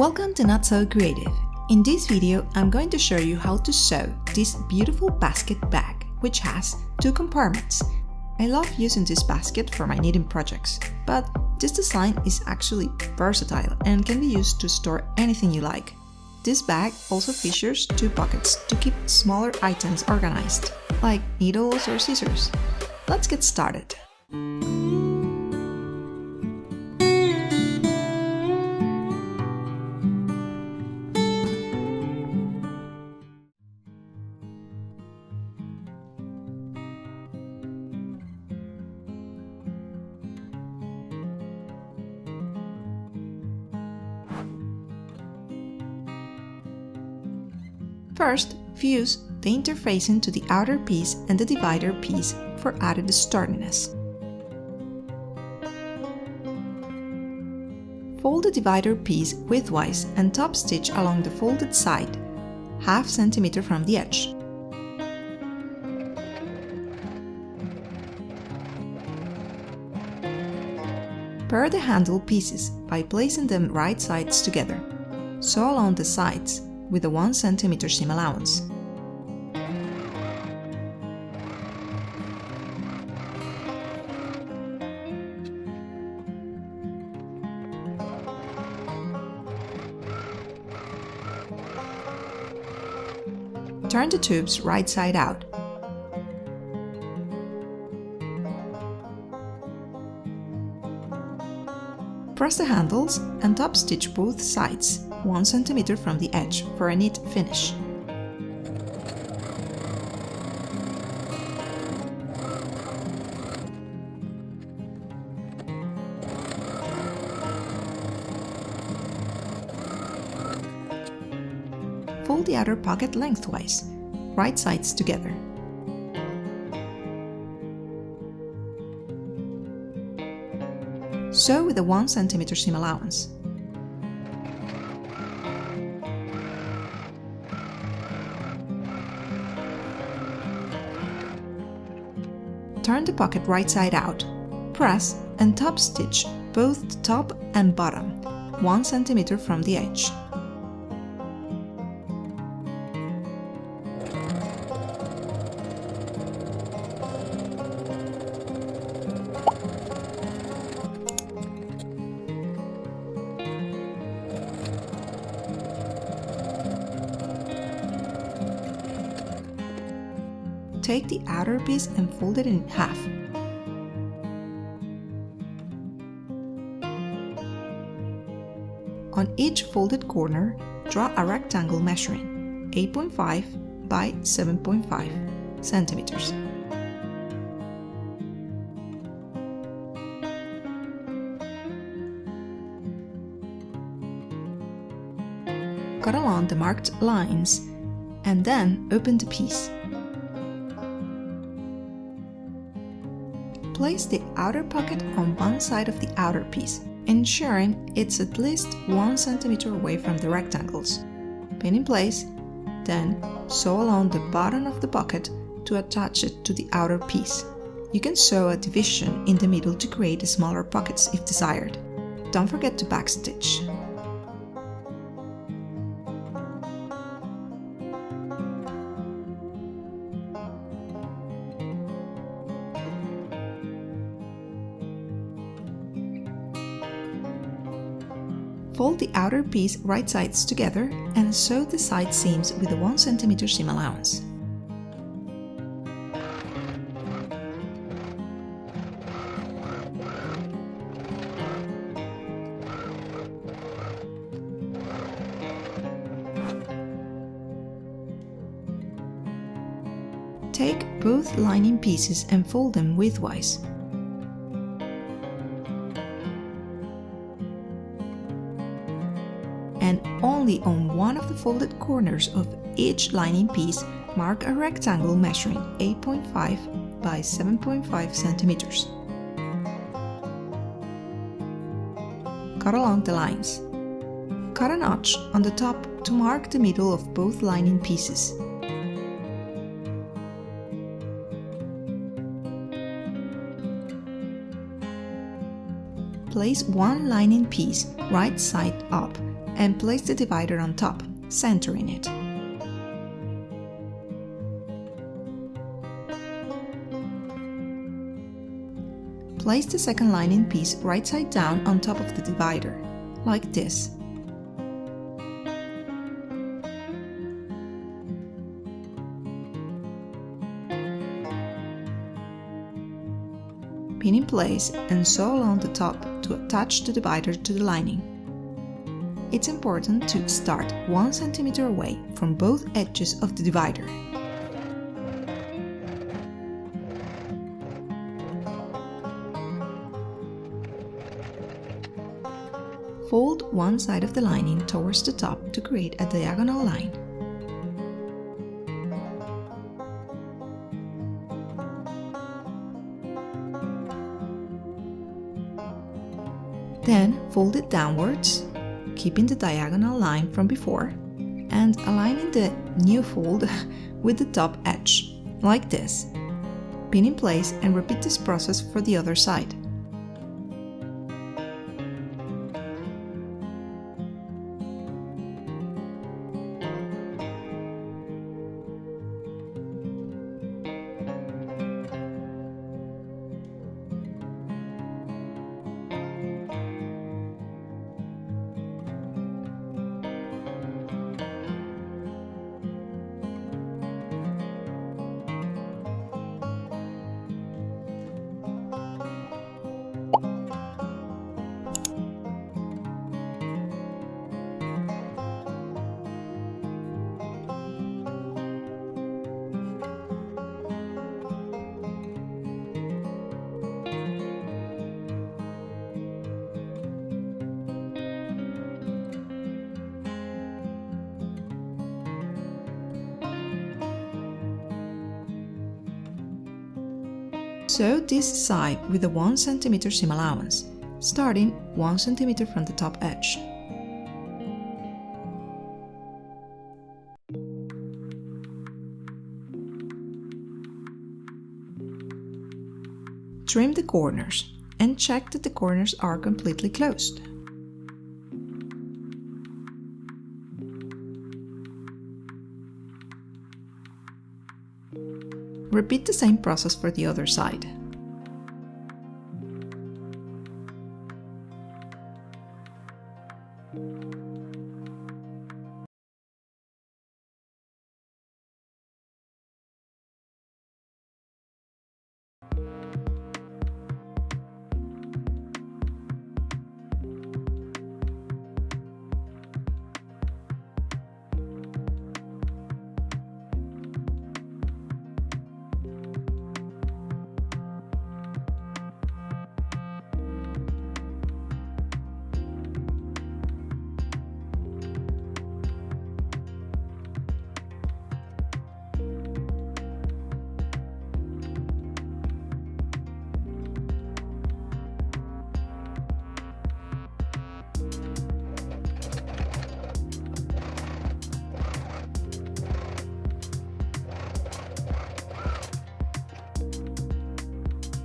Welcome to Knot So Kreativ. In this video, I'm going to show you how to sew this beautiful basket bag, which has two compartments. I love using this basket for my knitting projects, but this design is actually versatile and can be used to store anything you like. This bag also features two pockets to keep smaller items organized, like needles or scissors. Let's get started. First, fuse the interfacing to the outer piece and the divider piece for added sturdiness. Fold the divider piece widthwise and top stitch along the folded side, ½ centimeter from the edge. Pair the handle pieces by placing them right sides together. Sew along the sides with a 1 cm seam allowance. Turn the tubes right side out. Press the handles and top stitch both sides 1 cm from the edge for a neat finish. Fold the outer pocket lengthwise, right sides together. Sew with a 1 cm seam allowance. Turn the pocket right side out. Press and top stitch both the top and bottom, 1 cm from the edge. Take the outer piece and fold it in half. On each folded corner, draw a rectangle measuring 8.5 by 7.5 centimeters. Cut along the marked lines and then open the piece. Place the outer pocket on one side of the outer piece, ensuring it's at least 1 cm away from the rectangles. Pin in place, then sew along the bottom of the pocket to attach it to the outer piece. You can sew a division in the middle to create smaller pockets if desired. Don't forget to backstitch. Fold the outer piece right sides together and sew the side seams with a 1 cm seam allowance. Take both lining pieces and fold them widthwise. And only on one of the folded corners of each lining piece, mark a rectangle measuring 8.5 by 7.5 centimeters. Cut along the lines. Cut a notch on the top to mark the middle of both lining pieces. Place one lining piece right side up and place the divider on top, centering it. Place the second lining piece right side down on top of the divider, like this. Pin in place and sew along the top to attach the divider to the lining. It's important to start 1 cm away from both edges of the divider. Fold one side of the lining towards the top to create a diagonal line. Then fold it downwards, keeping the diagonal line from before, and aligning the new fold with the top edge, like this. Pin in place and repeat this process for the other side. Sew this side with a 1 cm seam allowance, starting 1 cm from the top edge. Trim the corners and check that the corners are completely closed. Repeat the same process for the other side.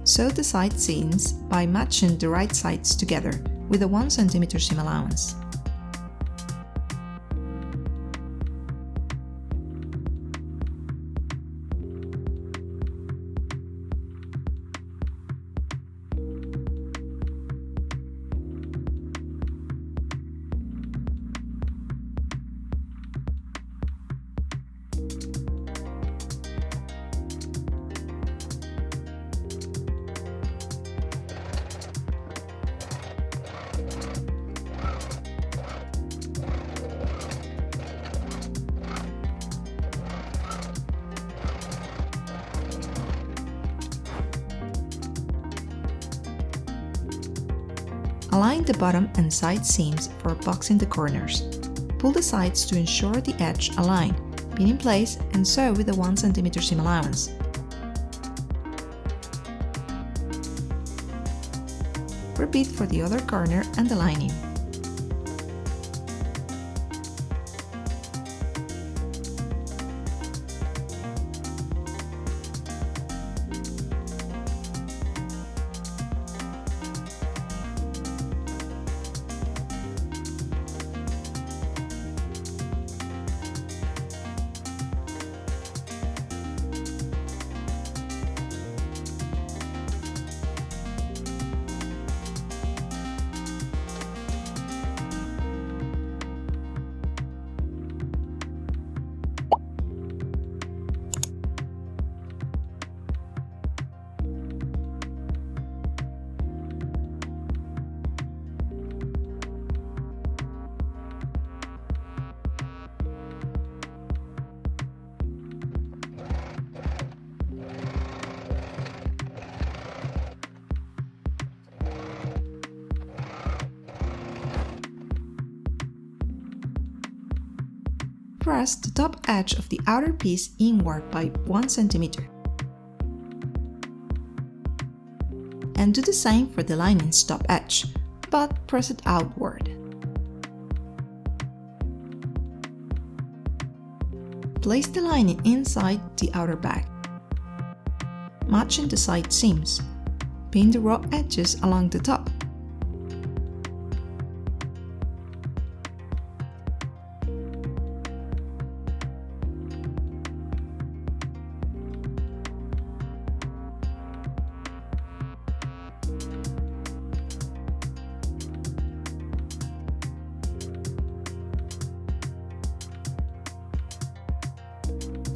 Sew the side seams by matching the right sides together with a 1 cm seam allowance. Align the bottom and side seams for boxing the corners. Pull the sides to ensure the edge align, pin in place and sew with a 1 cm seam allowance. Repeat for the other corner and the lining. press the top edge of the outer piece inward by 1 cm. And do the same for the lining's top edge, but press it outward. Place the lining inside the outer bag, matching the side seams. Pin the raw edges along the top.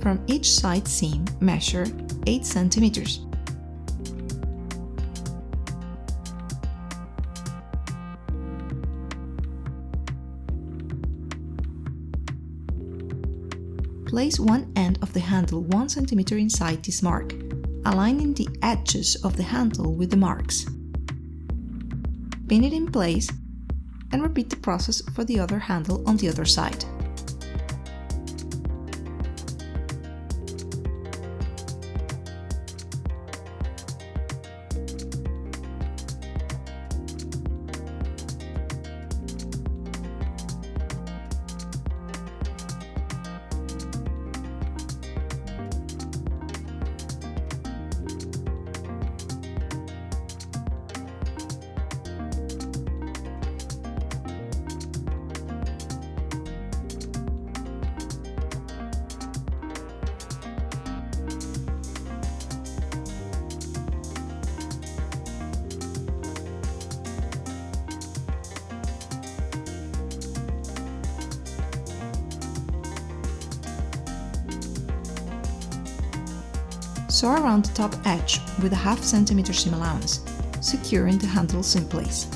From each side seam, measure 8 cm. Place one end of the handle 1 cm inside this mark, aligning the edges of the handle with the marks. Pin it in place and repeat the process for the other handle on the other side. Sew around the top edge with a ½ cm seam allowance, securing the handles in place.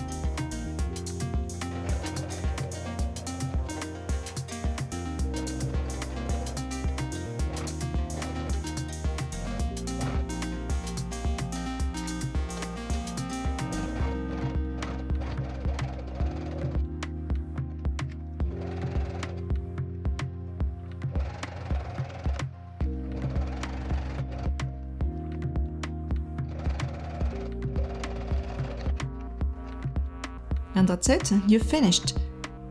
And that's it, you've finished!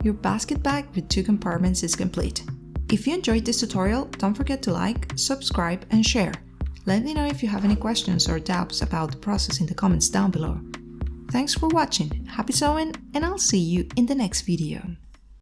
Your basket bag with 2 compartments is complete. If you enjoyed this tutorial, don't forget to like, subscribe and share. Let me know if you have any questions or doubts about the process in the comments down below. Thanks for watching, happy sewing, and I'll see you in the next video.